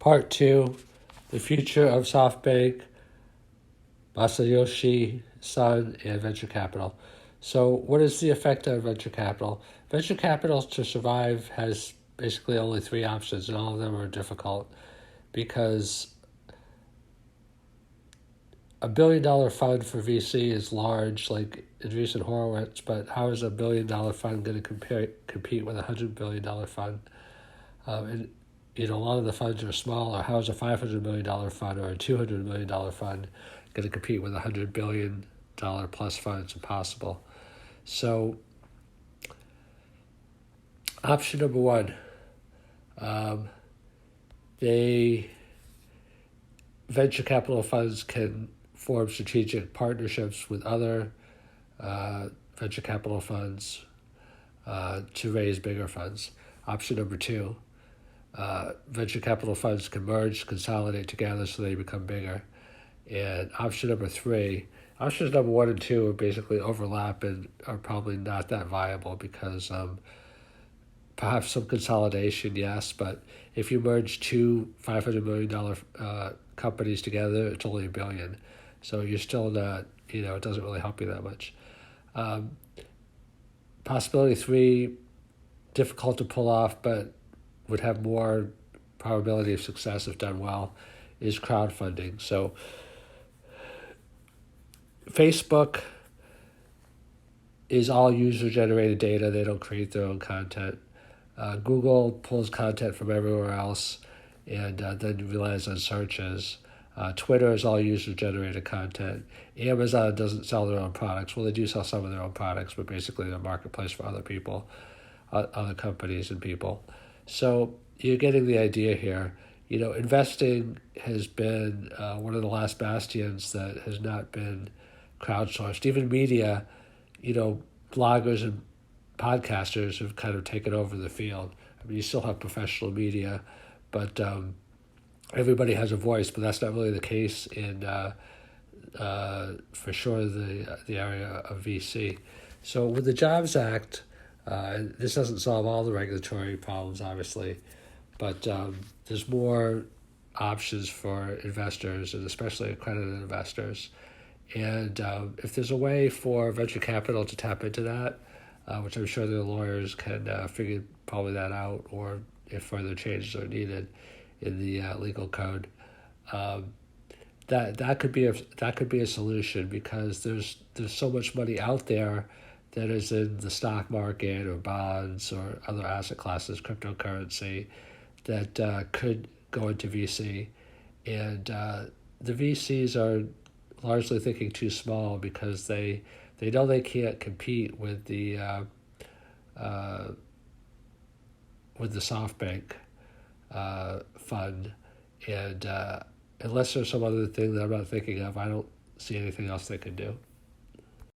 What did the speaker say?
Part 2, The Future of SoftBank, Masayoshi Son, and Venture Capital. So what is the effect of venture capital? Venture capital to survive has basically only three options, and all of them are difficult because $1 billion fund for VC is large, like Andreessen Horowitz, but how is a $1 billion fund going to compete with a $100 billion fund? And a lot of the funds are smaller. How is a $500 million fund or a $200 million fund going to compete with a $100 billion plus fund? It's impossible. So, option number one, venture capital funds can form strategic partnerships with other venture capital funds to raise bigger funds. Option number two, venture capital funds can merge, consolidate together so they become bigger. And options number one and two are basically overlap and are probably not that viable because perhaps some consolidation, yes, but if you merge two $500 million companies together, it's only $1 billion. So you're still not, it doesn't really help you that much. Possibility three, difficult to pull off, but would have more probability of success if done well, is crowdfunding. So Facebook is all user-generated data. They don't create their own content. Google pulls content from everywhere else and then relies on searches. Twitter is all user-generated content. Amazon doesn't sell their own products. Well, they do sell some of their own products, but basically they're a marketplace for other people, other companies and people. So you're getting the idea here. Investing has been one of the last bastions that has not been crowdsourced. Even media, bloggers and podcasters have kind of taken over the field. I mean, you still have professional media, but everybody has a voice, but that's not really the case in, for sure, the area of VC. So with the Jobs Act, this doesn't solve all the regulatory problems, obviously, but there's more options for investors and especially accredited investors. And if there's a way for venture capital to tap into that, which I'm sure the lawyers can figure probably that out, or if further changes are needed in the legal code, that could be a solution because there's so much money out there that is in the stock market or bonds or other asset classes, cryptocurrency, that could go into VC, and the VCs are largely thinking too small because they know they can't compete with the SoftBank fund, and unless there's some other thing that I'm not thinking of, I don't see anything else they can do.